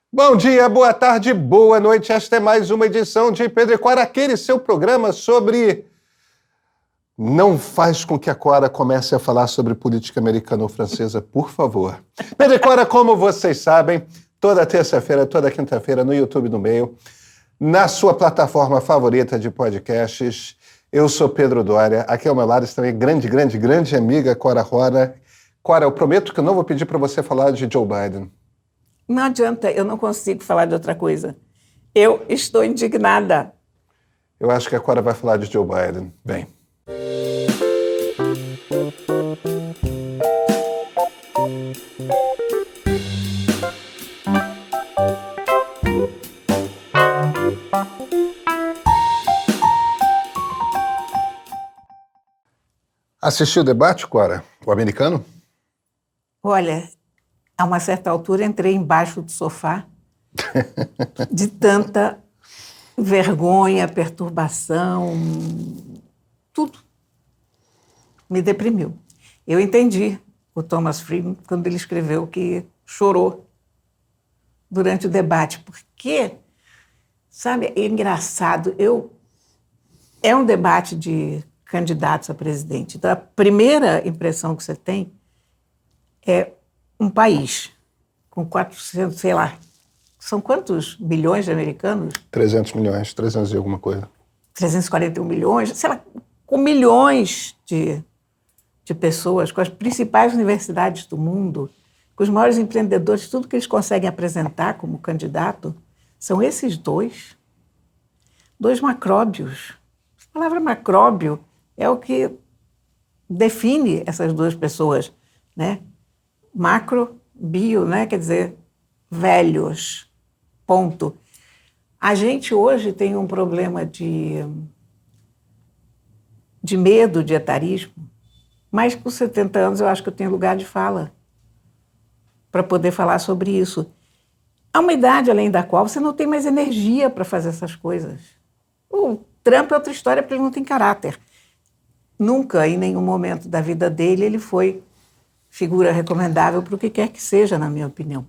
Bom dia, boa tarde, boa noite. Esta é mais uma edição de Pedro e Cora, aquele seu programa sobre... Não faz com que a Cora comece a falar sobre política americana ou francesa, por favor. Pedro e Cora, como vocês sabem, toda terça-feira, toda quinta-feira, no YouTube do Meio, na sua plataforma favorita de podcasts. Eu sou Pedro Doria, aqui ao meu lado está minha grande amiga Cora Rora. Cora, eu prometo que eu não vou pedir para você falar de Joe Biden. Não adianta, eu não consigo falar de outra coisa. Eu estou indignada. Eu acho que a Cora vai falar de Joe Biden. Bem. Assistiu o debate, Cora? O americano? Olha, a uma certa altura entrei embaixo do sofá de tanta vergonha, perturbação, tudo me deprimiu. Eu entendi o Thomas Friedman quando ele escreveu que chorou durante o debate, porque, sabe, é engraçado, é um debate de candidatos a presidente. Então, a primeira impressão que você tem é um país com 400, sei lá, são quantos milhões de americanos? 300 milhões, 300 e alguma coisa. 341 milhões, sei lá, com milhões de pessoas, com as principais universidades do mundo, com os maiores empreendedores, tudo que eles conseguem apresentar como candidato, são esses dois macróbios. A palavra macróbio é o que define essas duas pessoas, né? Macro, bio, né? Quer dizer, velhos, ponto. A gente hoje tem um problema de medo, de etarismo, mas com 70 anos eu acho que eu tenho lugar de fala para poder falar sobre isso. Há uma idade além da qual você não tem mais energia para fazer essas coisas. O Trump é outra história porque ele não tem caráter. Nunca, em nenhum momento da vida dele, ele foi figura recomendável para o que quer que seja, na minha opinião.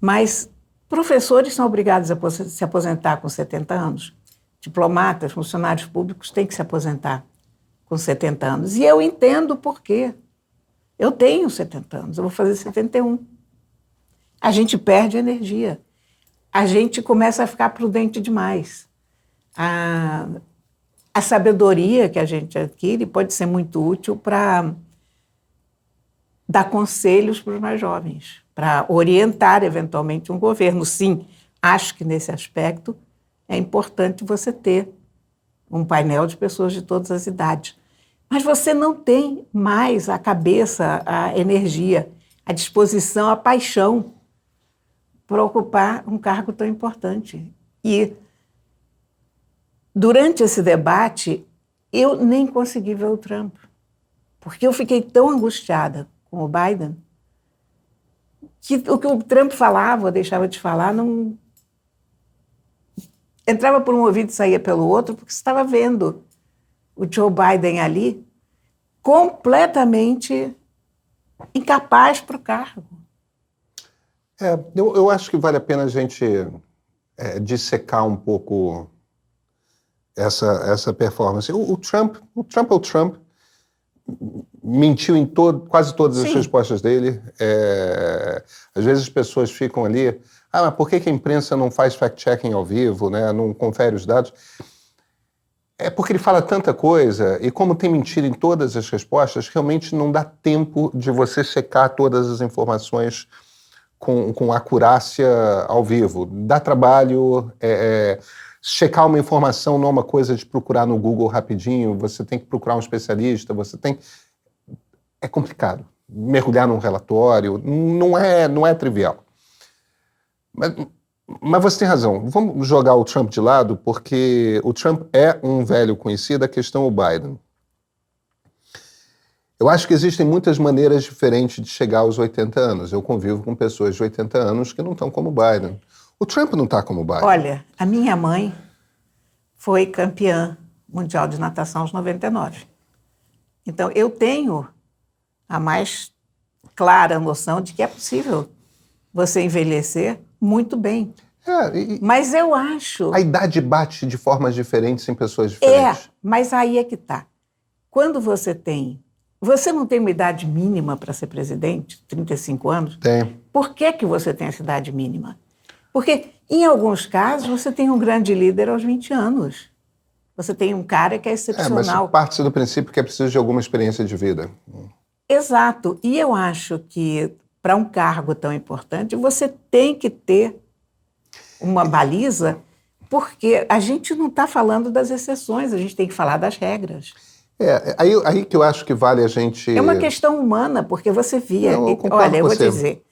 Mas professores são obrigados a se aposentar com 70 anos. Diplomatas, funcionários públicos têm que se aposentar com 70 anos. E eu entendo por quê. Eu tenho 70 anos, eu vou fazer 71. A gente perde energia. A gente começa a ficar prudente demais. A sabedoria que a gente adquire pode ser muito útil para dar conselhos para os mais jovens, para orientar, eventualmente, um governo. Sim, acho que, nesse aspecto, é importante você ter um painel de pessoas de todas as idades. Mas você não tem mais a cabeça, a energia, a disposição, a paixão para ocupar um cargo tão importante. E, durante esse debate, eu nem consegui ver o Trump, porque eu fiquei tão angustiada com o Biden que o que o Trump falava ou deixava de falar não entrava por um ouvido e saía pelo outro, porque você estava vendo o Joe Biden ali completamente incapaz para o cargo. Eu acho que vale a pena a gente dissecar um pouco essa performance. O Trump é o Trump, mentiu em quase todas as respostas dele. Às vezes as pessoas ficam ali, mas por que a imprensa não faz fact-checking ao vivo, né? Não confere os dados? É porque ele fala tanta coisa, e como tem mentira em todas as respostas, realmente não dá tempo de você checar todas as informações com acurácia ao vivo. Dá trabalho, checar uma informação não é uma coisa de procurar no Google rapidinho, você tem que procurar um especialista, é complicado. Mergulhar num relatório não é trivial. Mas você tem razão. Vamos jogar o Trump de lado, porque o Trump é um velho conhecido, a questão é o Biden. Eu acho que existem muitas maneiras diferentes de chegar aos 80 anos. Eu convivo com pessoas de 80 anos que não estão como o Biden. O Trump não está como o Biden. Olha, a minha mãe foi campeã mundial de natação aos 99. Então, eu tenho a mais clara noção de que é possível você envelhecer muito bem. É, Mas eu acho... A idade bate de formas diferentes em pessoas diferentes. Mas aí é que está. Quando você tem... Você não tem uma idade mínima para ser presidente? 35 anos? Tem. Por que você tem essa idade mínima? Porque, em alguns casos, você tem um grande líder aos 20 anos. Você tem um cara que é excepcional. Mas parte do princípio que é preciso de alguma experiência de vida. Exato. E eu acho que, para um cargo tão importante, você tem que ter uma baliza, porque a gente não está falando das exceções, a gente tem que falar das regras. Aí que eu acho que vale a gente... É uma questão humana, porque você via... Não, eu concordo olha, eu com vou você. dizer,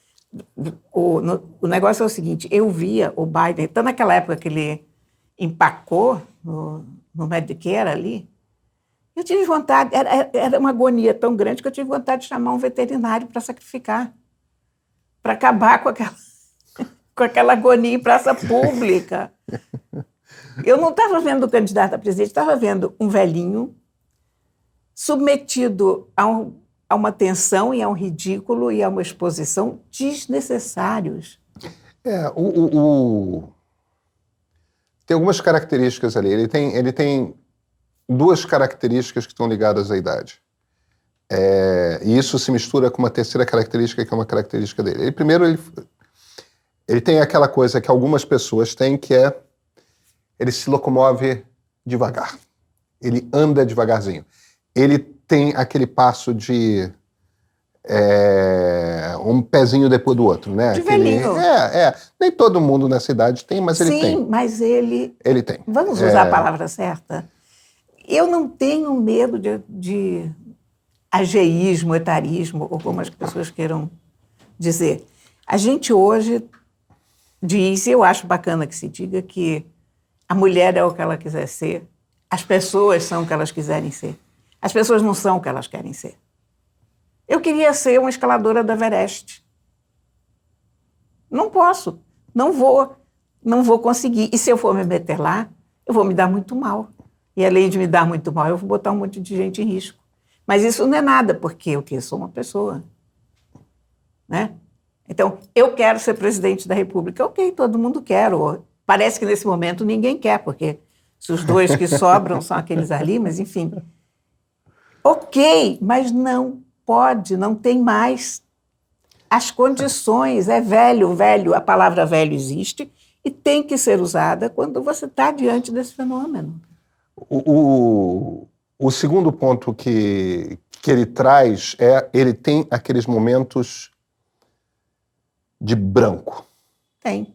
o negócio é o seguinte, eu via o Biden, então naquela época que ele empacou no Medicare ali, eu tive vontade, era uma agonia tão grande que eu tive vontade de chamar um veterinário para sacrificar, para acabar com aquela agonia em praça pública. Eu não estava vendo o candidato a presidente, estava vendo um velhinho submetido a uma tensão e a um ridículo e a uma exposição desnecessários. Tem algumas características ali. Ele tem duas características que estão ligadas à idade. E isso se mistura com uma terceira característica, que é uma característica dele. Primeiro, ele tem aquela coisa que algumas pessoas têm, que é ele se locomove devagar. Ele anda devagarzinho. Ele tem aquele passo de um pezinho depois do outro, né? De velhinho. Nem todo mundo nessa idade tem, mas ele tem. Sim, mas ele... Ele tem. Vamos usar a palavra certa? Eu não tenho medo de ageísmo, etarismo, ou como as pessoas queiram dizer. A gente hoje diz, e eu acho bacana que se diga, que a mulher é o que ela quiser ser, as pessoas são o que elas quiserem ser. As pessoas não são o que elas querem ser. Eu queria ser uma escaladora do Everest. Não posso, não vou conseguir. E se eu for me meter lá, eu vou me dar muito mal. E além de me dar muito mal, eu vou botar um monte de gente em risco. Mas isso não é nada, porque eu sou uma pessoa. Né? Então, eu quero ser presidente da República. Ok, todo mundo quer. Parece que nesse momento ninguém quer, porque se os dois que sobram são aqueles ali, mas enfim. Ok, mas não pode, não tem mais as condições. É velho, a palavra velho existe e tem que ser usada quando você está diante desse fenômeno. O segundo ponto que ele traz ele tem aqueles momentos de branco. Tem.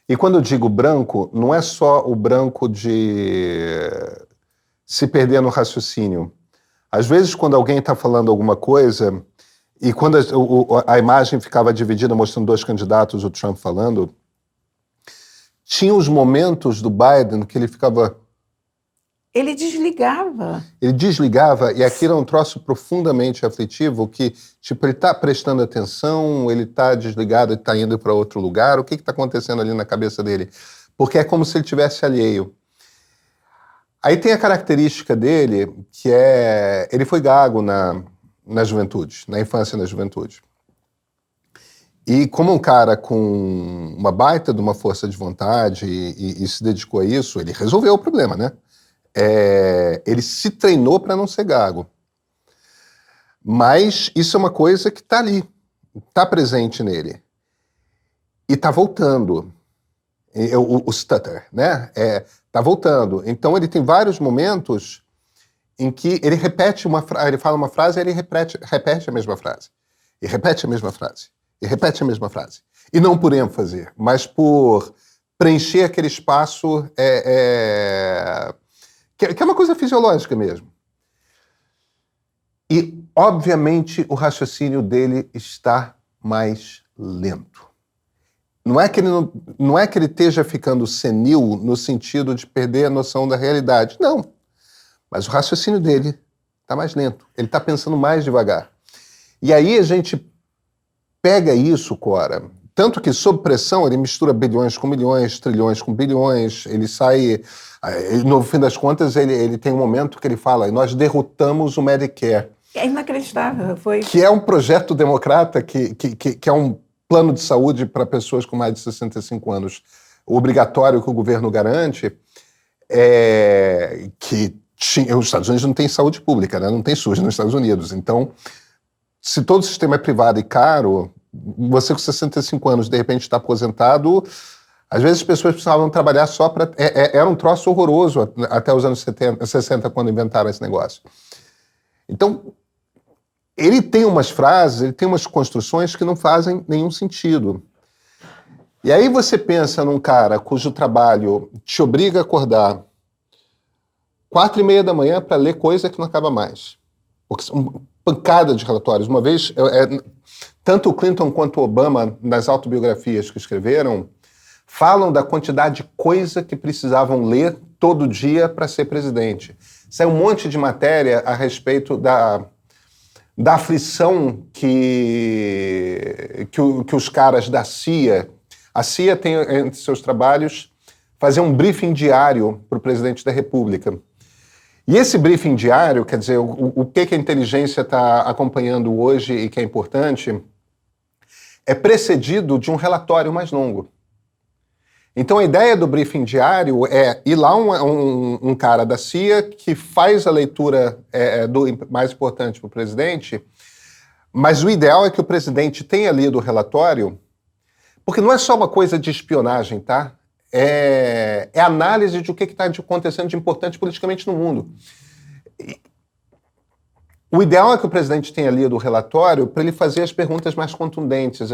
E quando eu digo branco, não é só o branco de se perder no raciocínio. Às vezes, quando alguém está falando alguma coisa, e quando a imagem ficava dividida, mostrando dois candidatos, o Trump falando, tinha os momentos do Biden que ele ficava... Ele desligava. Ele desligava, e aquilo é um troço profundamente aflitivo, que, tipo, ele está prestando atenção, ele está desligado, ele está indo para outro lugar, o que está acontecendo ali na cabeça dele? Porque é como se ele estivesse alheio. Aí tem a característica dele, que ele foi gago na juventude, na infância e na juventude. E como um cara com uma baita de uma força de vontade e se dedicou a isso, ele resolveu o problema, né? Ele se treinou para não ser gago. Mas isso é uma coisa que está ali, está presente nele. E está voltando. O stutter, né? Está voltando. Então ele tem vários momentos em que ele repete ele fala uma frase e ele repete a mesma frase. E repete a mesma frase. E repete a mesma frase. E não por ênfase, mas por preencher aquele espaço que é uma coisa fisiológica mesmo. E, obviamente, o raciocínio dele está mais lento. Não é que ele esteja ficando senil no sentido de perder a noção da realidade. Não. Mas o raciocínio dele está mais lento. Ele está pensando mais devagar. E aí a gente pega isso, Cora. Tanto que, sob pressão, ele mistura bilhões com milhões, trilhões com bilhões, ele sai... No fim das contas, ele tem um momento que ele fala: nós derrotamos o Medicare. É inacreditável. Que é um projeto democrata que é um plano de saúde para pessoas com mais de 65 anos obrigatório que o governo garante, os Estados Unidos não têm saúde pública, né? Não tem SUS nos Estados Unidos. Então, se todo o sistema é privado e caro, você com 65 anos, de repente, está aposentado, às vezes as pessoas precisavam trabalhar só para... Era um troço horroroso até os anos 60, quando inventaram esse negócio. Então, ele tem umas frases, ele tem umas construções que não fazem nenhum sentido. E aí você pensa num cara cujo trabalho te obriga a acordar 4:30 da manhã para ler coisa que não acaba mais. Porque são pancada de relatórios. Uma vez, tanto o Clinton quanto o Obama, nas autobiografias que escreveram, falam da quantidade de coisa que precisavam ler todo dia para ser presidente. Saiu um monte de matéria a respeito da aflição que os caras da CIA... A CIA tem entre seus trabalhos fazer um briefing diário para o presidente da República. E esse briefing diário, quer dizer, o que a inteligência está acompanhando hoje e que é importante, é precedido de um relatório mais longo. Então a ideia do briefing diário é ir lá um cara da CIA que faz a leitura do mais importante para o presidente, mas o ideal é que o presidente tenha lido o relatório, porque não é só uma coisa de espionagem, tá? É análise de o que está acontecendo de importante politicamente no mundo. O ideal é que o presidente tenha lido o relatório para ele fazer as perguntas mais contundentes,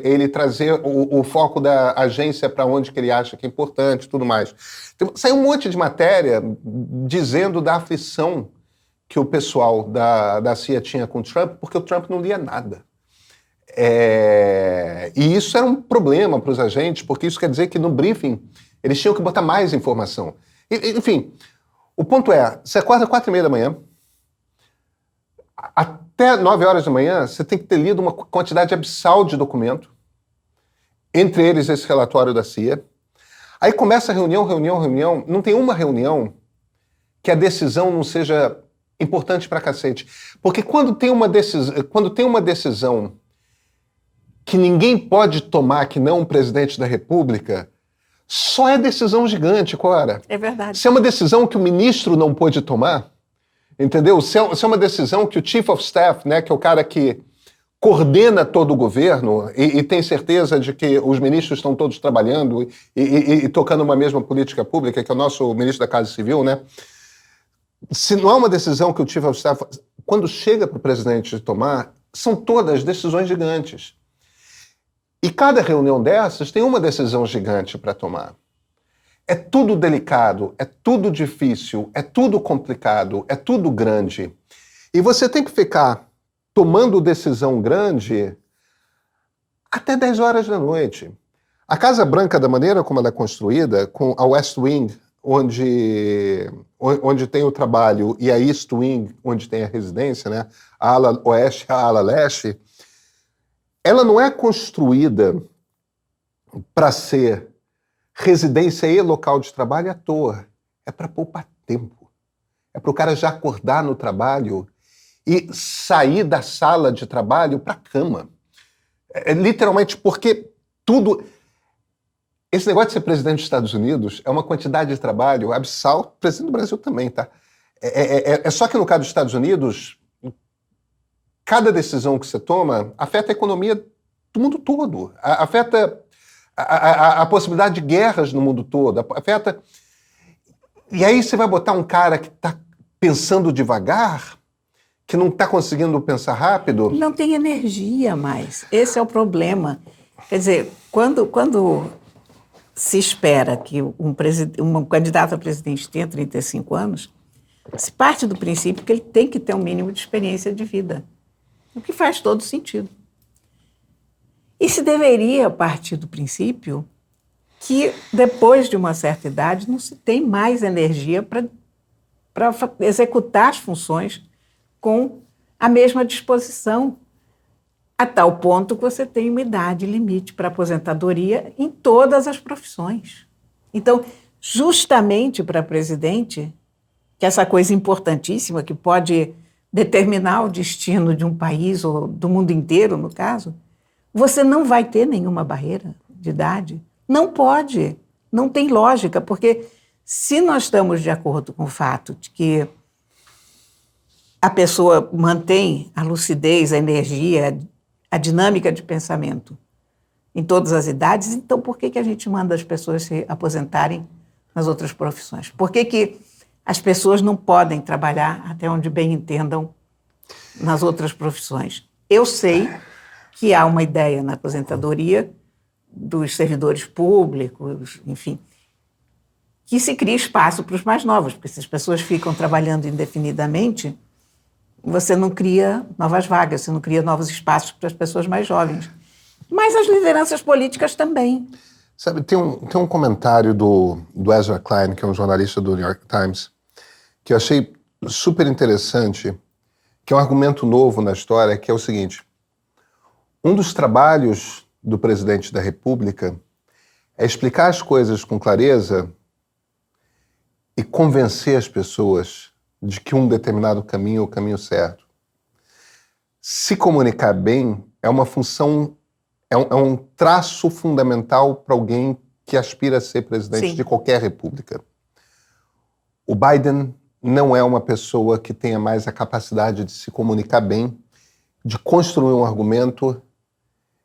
ele trazer o foco da agência para onde que ele acha que é importante, tudo mais. Então, saiu um monte de matéria dizendo da aflição que o pessoal da CIA tinha com o Trump, porque o Trump não lia nada. E isso era um problema para os agentes, porque isso quer dizer que no briefing eles tinham que botar mais informação. Enfim, o ponto é, você acorda 4:30 da manhã, até 9 horas da manhã você tem que ter lido uma quantidade abissal de documento, entre eles esse relatório da CIA. Aí começa reunião, não tem uma reunião que a decisão não seja importante pra cacete. Porque quando tem uma decisão que ninguém pode tomar, que não um presidente da República, só é decisão gigante, Cora. É verdade. Se é uma decisão que o ministro não pôde tomar, entendeu? Se é uma decisão que o Chief of Staff, né, que é o cara que coordena todo o governo e tem certeza de que os ministros estão todos trabalhando e tocando uma mesma política pública, que é o nosso ministro da Casa Civil, né? Se não é uma decisão que o Chief of Staff, quando chega para o presidente tomar, são todas decisões gigantes. E cada reunião dessas tem uma decisão gigante para tomar. É tudo delicado, é tudo difícil, é tudo complicado, é tudo grande. E você tem que ficar tomando decisão grande até 10 horas da noite. A Casa Branca, da maneira como ela é construída, com a West Wing, onde tem o trabalho, e a East Wing, onde tem a residência, né? A ala oeste, a ala leste, ela não é construída para ser residência e local de trabalho à toa. É para poupar tempo. É para o cara já acordar no trabalho e sair da sala de trabalho para a cama. Literalmente, porque tudo... Esse negócio de ser presidente dos Estados Unidos é uma quantidade de trabalho abissal, presidente do Brasil também, tá? É só que no caso dos Estados Unidos, cada decisão que você toma afeta a economia do mundo todo, afeta a possibilidade de guerras no mundo todo, afeta... E aí você vai botar um cara que está pensando devagar, que não está conseguindo pensar rápido... Não tem energia mais. Esse é o problema. Quer dizer, quando se espera que um candidato a presidente tenha 35 anos, se parte do princípio que ele tem que ter um mínimo de experiência de vida. O que faz todo sentido. E se deveria partir do princípio que, depois de uma certa idade, não se tem mais energia para executar as funções com a mesma disposição, a tal ponto que você tem uma idade limite para aposentadoria em todas as profissões. Então, justamente para presidente, que é essa coisa importantíssima que pode determinar o destino de um país, ou do mundo inteiro, no caso, você não vai ter nenhuma barreira de idade. Não pode, não tem lógica, porque se nós estamos de acordo com o fato de que a pessoa mantém a lucidez, a energia, a dinâmica de pensamento em todas as idades, então por que a gente manda as pessoas se aposentarem nas outras profissões? Por que as pessoas não podem trabalhar, até onde bem entendam, nas outras profissões? Eu sei que há uma ideia na aposentadoria dos servidores públicos, enfim, que se cria espaço para os mais novos, porque se as pessoas ficam trabalhando indefinidamente, você não cria novas vagas, você não cria novos espaços para as pessoas mais jovens. Mas as lideranças políticas também. Sabe, tem um comentário do Ezra Klein, que é um jornalista do New York Times, que eu achei super interessante, que é um argumento novo na história, que é o seguinte: um dos trabalhos do presidente da República é explicar as coisas com clareza e convencer as pessoas de que um determinado caminho é o caminho certo. Se comunicar bem é uma função, é um traço fundamental para alguém que aspira a ser presidente Sim. de qualquer república. O Biden não é uma pessoa que tenha mais a capacidade de se comunicar bem, de construir um argumento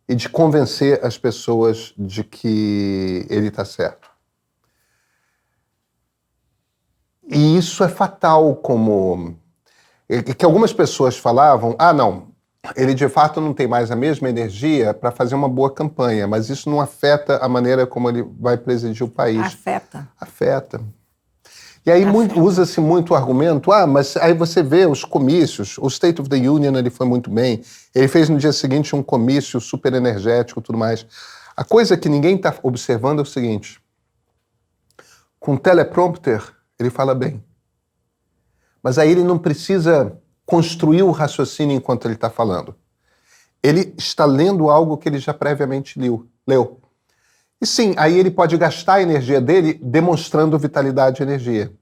e de convencer as pessoas de que ele está certo. E isso é fatal, como que algumas pessoas falavam, não, ele de fato não tem mais a mesma energia para fazer uma boa campanha, mas isso não afeta a maneira como ele vai presidir o país. Afeta. Afeta. E aí usa-se muito o argumento, mas aí você vê os comícios, o State of the Union ele foi muito bem, ele fez no dia seguinte um comício super energético e tudo mais. A coisa que ninguém está observando é o seguinte: com teleprompter ele fala bem, mas aí ele não precisa construir o raciocínio enquanto ele está falando. Ele está lendo algo que ele já previamente leu. E sim, aí ele pode gastar a energia dele demonstrando vitalidade e energia.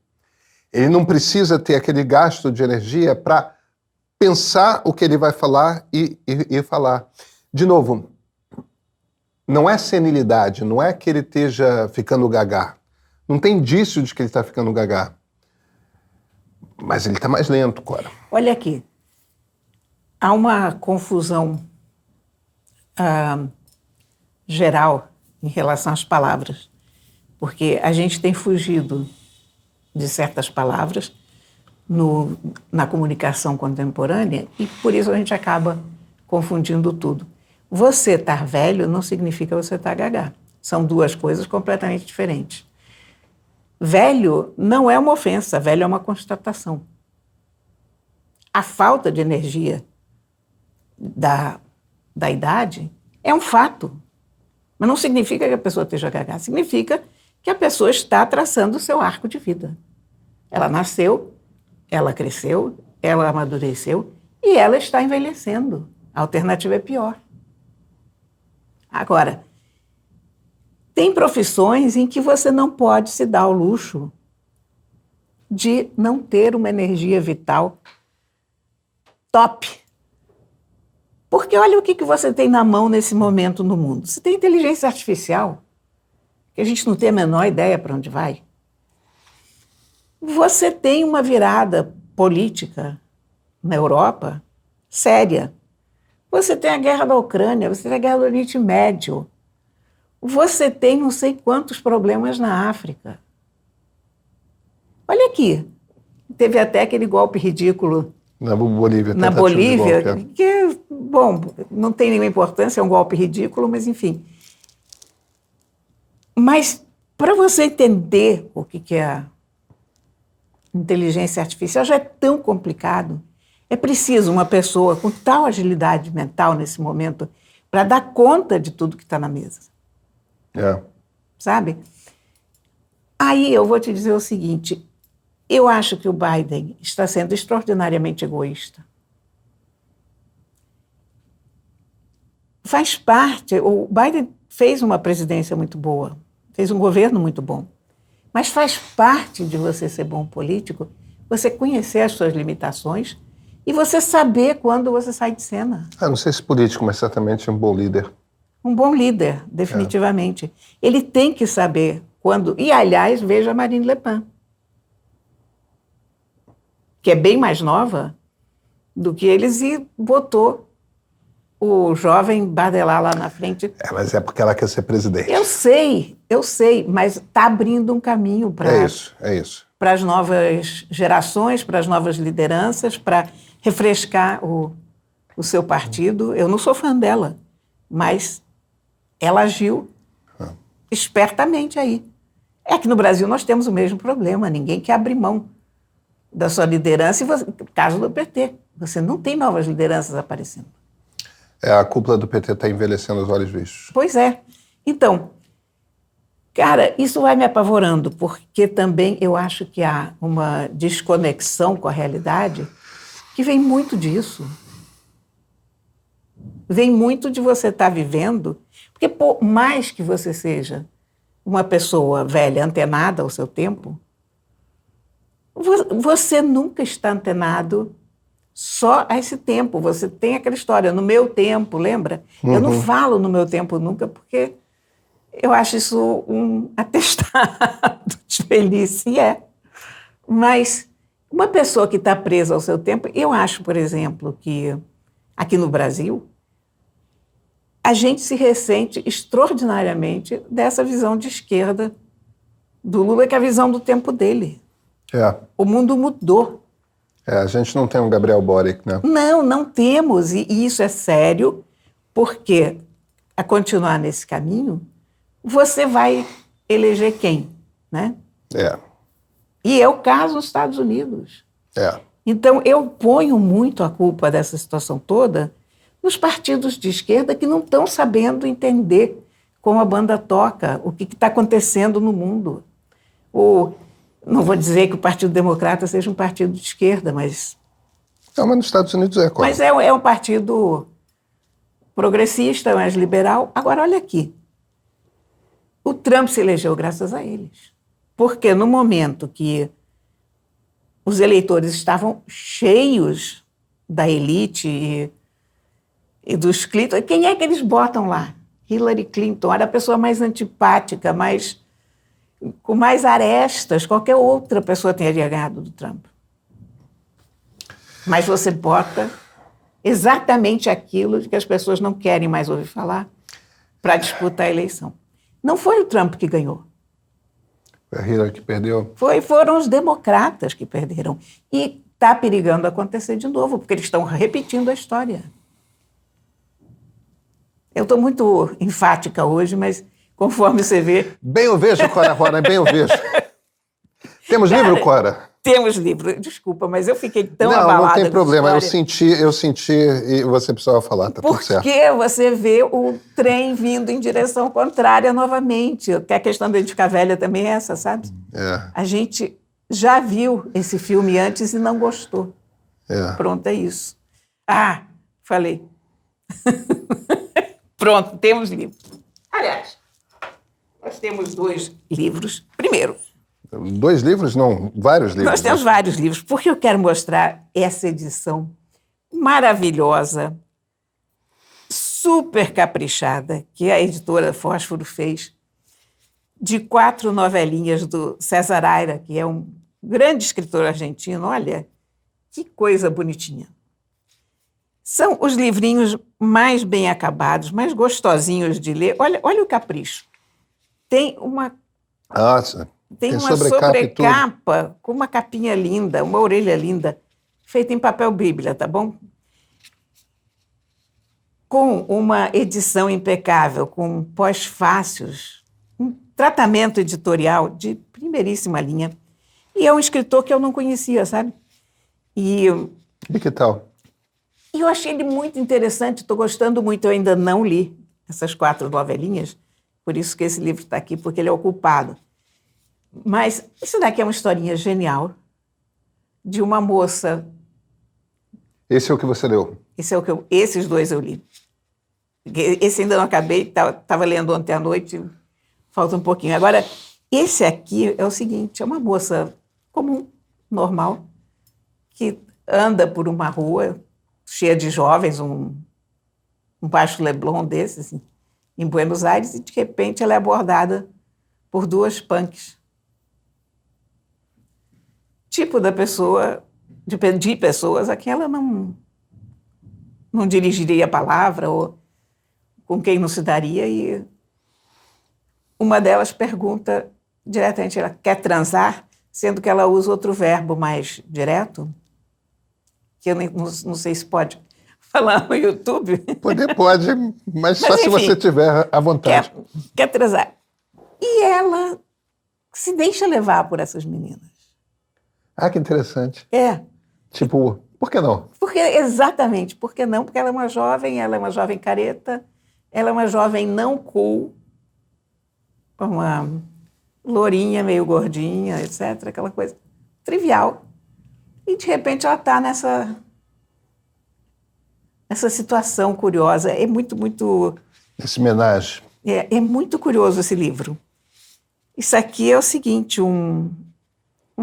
Ele não precisa ter aquele gasto de energia para pensar o que ele vai falar e falar. De novo, não é senilidade, não é que ele esteja ficando gagá. Não tem indício de que ele está ficando gagá. Mas ele está mais lento, Cora. Olha aqui, há uma confusão geral em relação às palavras, porque a gente tem fugido de certas palavras na comunicação contemporânea e por isso a gente acaba confundindo tudo. Você estar velho não significa você estar gagá. São duas coisas completamente diferentes. Velho não é uma ofensa, velho é uma constatação. A falta de energia da idade é um fato. Mas não significa que a pessoa esteja gagá, significa que a pessoa está traçando o seu arco de vida. Ela nasceu, ela cresceu, ela amadureceu e ela está envelhecendo. A alternativa é pior. Agora, tem profissões em que você não pode se dar ao luxo de não ter uma energia vital top. Porque olha o que você tem na mão nesse momento no mundo. Você tem inteligência artificial, que a gente não tem a menor ideia para onde vai. Você tem uma virada política na Europa séria. Você tem a guerra da Ucrânia, você tem a guerra do Oriente Médio. Você tem não sei quantos problemas na África. Olha aqui, teve até aquele golpe ridículo na Bolívia. Na Bolívia, que, bom, não tem nenhuma importância, é um golpe ridículo, mas enfim. Mas para você entender o que é a inteligência artificial, já é tão complicado. É preciso uma pessoa com tal agilidade mental nesse momento para dar conta de tudo que está na mesa. Sabe? Aí eu vou te dizer o seguinte, eu acho que o Biden está sendo extraordinariamente egoísta. Faz parte, o Biden fez uma presidência muito boa, fez um governo muito bom, mas faz parte de você ser bom político, você conhecer as suas limitações E você saber quando você sai de cena. Não sei se político, mas certamente um bom líder. Um bom líder, definitivamente. Ele tem que saber quando... E, aliás, veja a Marine Le Pen, que é bem mais nova do que eles, e botou o jovem Bardella lá na frente. Mas é porque ela quer ser presidente. Eu sei, mas está abrindo um caminho para... É isso. Para as novas gerações, para as novas lideranças, para refrescar o seu partido. Eu não sou fã dela, mas ela agiu espertamente aí. É que no Brasil nós temos o mesmo problema, ninguém quer abrir mão da sua liderança, e caso do PT, você não tem novas lideranças aparecendo. A cúpula do PT está envelhecendo os olhos vistos. Pois é. Então, cara, isso vai me apavorando, porque também eu acho que há uma desconexão com a realidade que vem muito disso. Vem muito de você estar vivendo, porque por mais que você seja uma pessoa velha, antenada ao seu tempo, você nunca está antenado só a esse tempo. Você tem aquela história, no meu tempo, lembra? Eu não falo no meu tempo nunca, porque eu acho isso um atestado de velhice, Mas uma pessoa que está presa ao seu tempo, eu acho, por exemplo, que aqui no Brasil, a gente se ressente extraordinariamente dessa visão de esquerda do Lula, que é a visão do tempo dele. O mundo mudou. A gente não tem um Gabriel Boric, né? Não temos, e isso é sério, porque a continuar nesse caminho, você vai eleger quem, né? E é o caso nos Estados Unidos. Então, eu ponho muito a culpa dessa situação toda nos partidos de esquerda que não estão sabendo entender como a banda toca, o que está acontecendo no mundo. Não vou dizer que o Partido Democrata seja um partido de esquerda, mas... Não, mas nos Estados Unidos é. Mas é um partido progressista, mais liberal. Agora, olha aqui. O Trump se elegeu graças a eles. Porque no momento que os eleitores estavam cheios da elite e dos Clinton, quem é que eles botam lá? Hillary Clinton era a pessoa mais antipática, com mais arestas. Qualquer outra pessoa teria ganhado do Trump. Mas você bota exatamente aquilo de que as pessoas não querem mais ouvir falar para disputar a eleição. Não foi o Trump que ganhou. Foi a Hillary que perdeu? Foram os democratas que perderam. E está perigando acontecer de novo, porque eles estão repetindo a história. Eu estou muito enfática hoje, mas conforme você vê... Bem eu vejo, Cora Rona, bem eu vejo. Temos livro, Cora? Temos livro. Desculpa, mas eu fiquei tão abalada. Não tem problema. Eu senti e você precisava falar, tá tudo certo. Porque você vê o trem vindo em direção contrária novamente. Que a questão da gente ficar velha também é essa, sabe? A gente já viu esse filme antes e não gostou. Pronto, é isso. Falei. Pronto, temos livro. Aliás, nós temos 2 livros. Primeiro... 2 livros? Não, vários livros. Nós temos vários livros, porque eu quero mostrar essa edição maravilhosa, super caprichada, que a editora Fósforo fez, de 4 novelinhas do César Aira, que é um grande escritor argentino. Olha, que coisa bonitinha. São os livrinhos mais bem acabados, mais gostosinhos de ler. Olha o capricho. Tem uma... Tem uma sobrecapa com uma capinha linda, uma orelha linda, feita em papel bíblia, tá bom? Com uma edição impecável, com pós-fácios, um tratamento editorial de primeiríssima linha. E é um escritor que eu não conhecia, sabe? E que tal? E eu achei ele muito interessante, estou gostando muito. Eu ainda não li essas 4 novelinhas, por isso que esse livro está aqui, porque ele é ocupado. Mas isso daqui é uma historinha genial de uma moça... Esse é o que você leu? Esses 2 eu li. Esse ainda não acabei, estava lendo ontem à noite, falta um pouquinho. Agora, esse aqui é o seguinte, é uma moça comum, normal, que anda por uma rua cheia de jovens, um baixo Leblon desses, em Buenos Aires, e de repente ela é abordada por 2 punks. Tipo da pessoa, de pessoas a quem ela não dirigiria a palavra, ou com quem não se daria, e uma delas pergunta diretamente, ela quer transar, sendo que ela usa outro verbo mais direto, que eu não sei se pode falar no YouTube. Pode, mas só se você tiver à vontade. Quer transar. E ela se deixa levar por essas meninas. Ah, que interessante. Tipo, por que não? Exatamente, por que não? Porque ela é uma jovem careta, ela é uma jovem não cool, uma lourinha, meio gordinha, etc., aquela coisa trivial. E, de repente, ela está nessa situação curiosa. É muito... Esse homenagem. É muito curioso esse livro. Isso aqui é o seguinte, um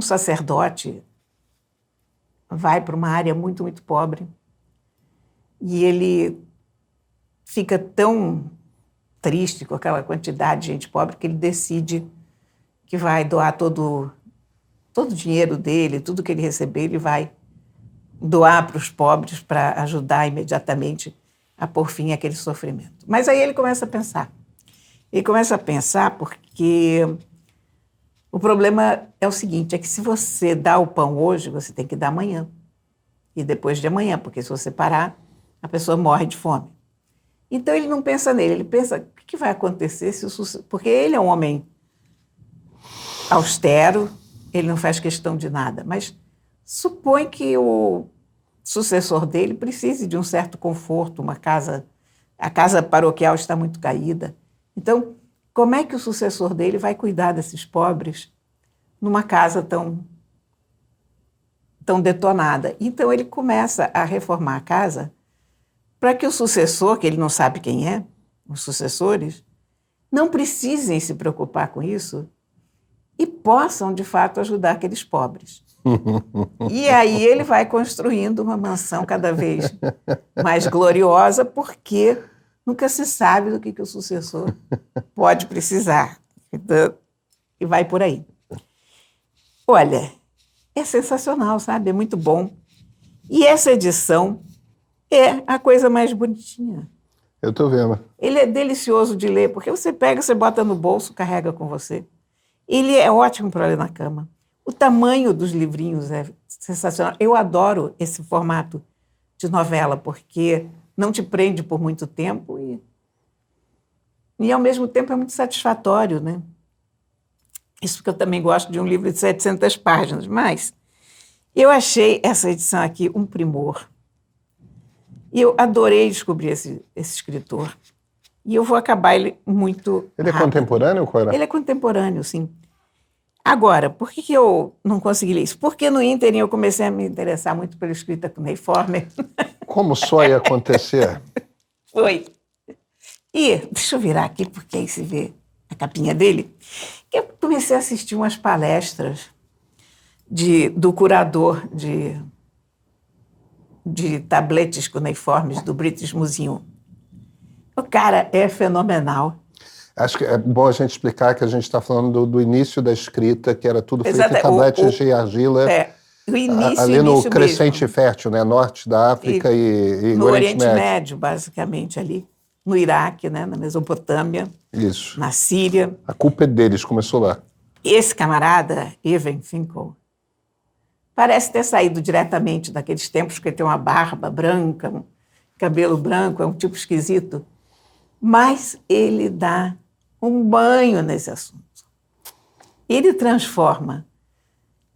sacerdote vai para uma área muito, muito pobre e ele fica tão triste com aquela quantidade de gente pobre que ele decide que vai doar todo o dinheiro dele, tudo que ele receber, ele vai doar para os pobres para ajudar imediatamente a pôr fim àquele sofrimento. Mas aí ele começa a pensar. Ele começa a pensar porque o problema é o seguinte, é que se você dá o pão hoje, você tem que dar amanhã. E depois de amanhã, porque se você parar, a pessoa morre de fome. Então ele não pensa nele, ele pensa o que vai acontecer se o porque ele é um homem austero, ele não faz questão de nada, mas supõe que o sucessor dele precise de um certo conforto, a casa paroquial está muito caída. Então, como é que o sucessor dele vai cuidar desses pobres numa casa tão detonada? Então, ele começa a reformar a casa para que o sucessor, que ele não sabe quem é, os sucessores, não precisem se preocupar com isso e possam, de fato, ajudar aqueles pobres. E aí ele vai construindo uma mansão cada vez mais gloriosa, porque nunca se sabe do que o sucessor pode precisar. Então, e vai por aí. Olha, é sensacional, sabe? É muito bom. E essa edição é a coisa mais bonitinha. Eu estou vendo. Ele é delicioso de ler, porque você pega, você bota no bolso, carrega com você. Ele é ótimo para ler na cama. O tamanho dos livrinhos é sensacional. Eu adoro esse formato de novela, porque não te prende por muito tempo e ao mesmo tempo, é muito satisfatório, né? Isso porque eu também gosto de um livro de 700 páginas, mas eu achei essa edição aqui um primor. E eu adorei descobrir esse escritor. E eu vou acabar ele muito Ele é rápido. Contemporâneo, Cora? Ele é contemporâneo, sim. Agora, por que eu não consegui ler isso? Porque no ínterim eu comecei a me interessar muito pela escrita cuneiforme. Como só ia acontecer? Foi. E, deixa eu virar aqui, porque aí se vê a capinha dele. Eu comecei a assistir umas palestras do curador de tabletes cuneiformes do British Museum. O cara é fenomenal. Acho que é bom a gente explicar que a gente está falando do início da escrita, que era tudo feito em tabletes de argila, o início, ali no Crescente Fértil, né? Norte da África e no Oriente Médio, basicamente, ali. No Iraque, né? Na Mesopotâmia. Isso. Na Síria. A culpa é deles, começou lá. Esse camarada, Evan Finkel, parece ter saído diretamente daqueles tempos que ele tem uma barba branca, um cabelo branco, é um tipo esquisito. Mas ele dá um banho nesse assunto. Ele transforma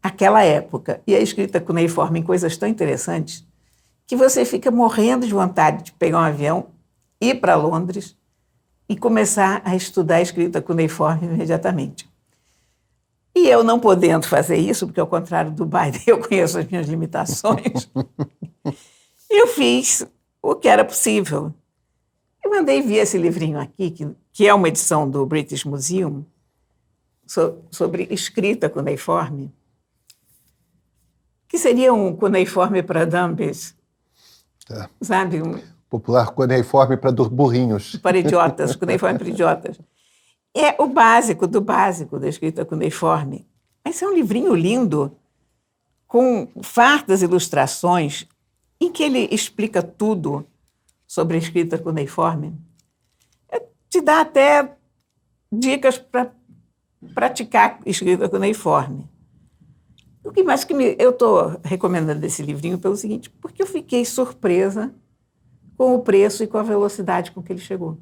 aquela época e a escrita cuneiforme em coisas tão interessantes que você fica morrendo de vontade de pegar um avião, ir para Londres e começar a estudar a escrita cuneiforme imediatamente. E eu não podendo fazer isso, porque ao contrário do Biden, eu conheço as minhas limitações, eu fiz o que era possível. Eu mandei vir esse livrinho aqui, que é uma edição do British Museum, sobre escrita cuneiforme. que seria um cuneiforme para dummies, sabe? Popular cuneiforme para burrinhos. Para idiotas, cuneiforme para idiotas. É o básico do básico da escrita cuneiforme. Mas é um livrinho lindo, com fartas ilustrações, em que ele explica tudo sobre a escrita cuneiforme. Te dá até dicas para praticar escrita cuneiforme. O que mais eu estou recomendando esse livrinho pelo seguinte, porque eu fiquei surpresa com o preço e com a velocidade com que ele chegou.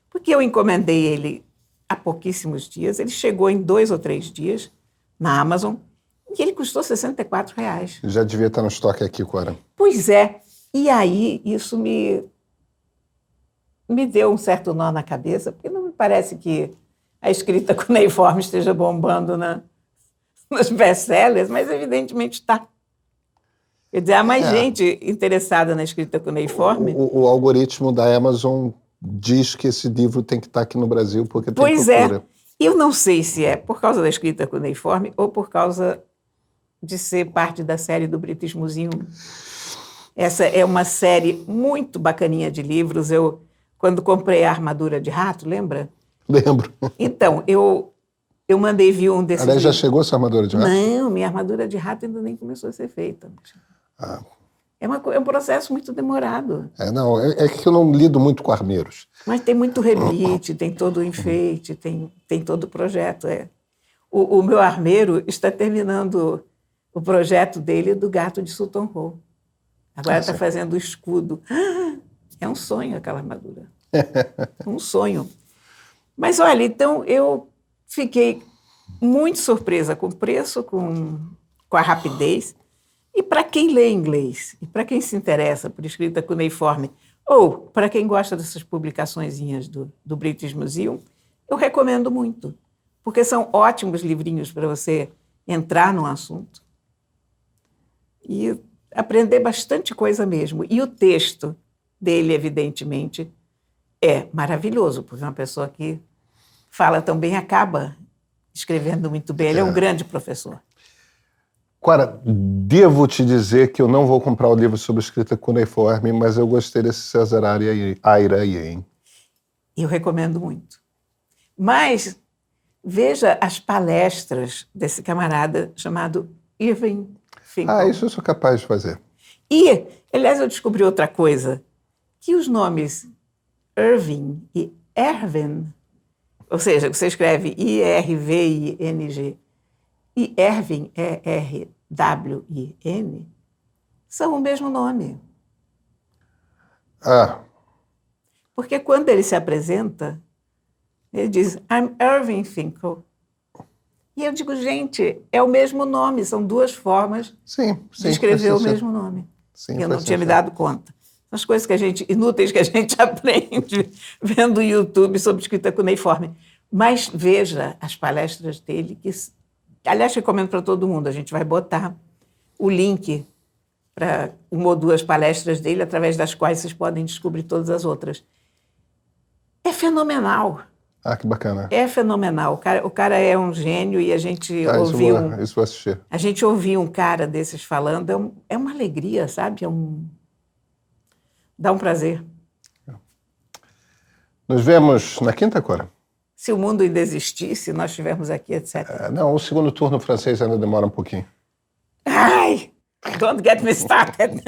Porque eu encomendei ele há pouquíssimos dias, ele chegou em 2 ou 3 dias na Amazon, e ele custou R$64. Já devia estar no estoque aqui, Cora. Pois é. E aí isso me deu um certo nó na cabeça, porque não me parece que a escrita cuneiforme esteja bombando nos best-sellers, mas evidentemente está. Quer dizer, há mais gente interessada na escrita cuneiforme. O algoritmo da Amazon diz que esse livro tem que estar aqui no Brasil porque tem procura. Pois é. Eu não sei se é por causa da escrita cuneiforme ou por causa de ser parte da série do British Museum. Essa é uma série muito bacaninha de livros. Eu, quando comprei a Armadura de Rato, lembra? Lembro. Então, eu mandei vir um desses Aliás, já livros. chegou essa Armadura de Rato? Não, minha Armadura de Rato ainda nem começou a ser feita. É um processo muito demorado. É que eu não lido muito com armeiros. Mas tem muito rebite, tem todo o enfeite, tem todo o projeto. O meu armeiro está terminando o projeto dele do gato de Sutton Hoo. Agora está fazendo o escudo. É um sonho aquela armadura. Um sonho. Mas, olha, então eu fiquei muito surpresa com o preço, com a rapidez. E para quem lê inglês, e para quem se interessa por escrita cuneiforme, ou para quem gosta dessas publicaçõezinhas do British Museum, eu recomendo muito, porque são ótimos livrinhos para você entrar no assunto e aprender bastante coisa mesmo. E o texto dele, evidentemente, é maravilhoso, porque uma pessoa que fala tão bem acaba escrevendo muito bem. Ele é um grande professor. Cora, devo te dizer que eu não vou comprar o livro sobre escrita cuneiforme, mas eu gostei desse César Ayrayen. Eu recomendo muito. Mas veja as palestras desse camarada chamado Irving Finkel. Isso eu sou capaz de fazer. E, aliás, eu descobri outra coisa, que os nomes Irving e Erwin, ou seja, você escreve I-R-V-I-N-G, e Erwin, E-R-W-I-N, são o mesmo nome. Porque quando ele se apresenta, ele diz, I'm Irving Finkel. E eu digo, gente, é o mesmo nome, são 2 formas de escrever o mesmo nome. Sim, eu não tinha me dado conta. São as coisas inúteis que a gente aprende vendo o YouTube sobre escrita cuneiforme. Mas veja as palestras dele, que, aliás, recomendo para todo mundo. A gente vai botar o link para 1 ou 2 palestras dele, através das quais vocês podem descobrir todas as outras. É fenomenal. Que bacana. É fenomenal. O cara é um gênio e a gente ouviu... Isso vou assistir. A gente ouvir um cara desses falando é uma alegria, sabe? Dá um prazer. Nos vemos na quinta, Cora? Se o mundo ainda existisse, nós estivermos aqui, etc. Não, o segundo turno francês ainda demora um pouquinho. Ai! Don't get me started.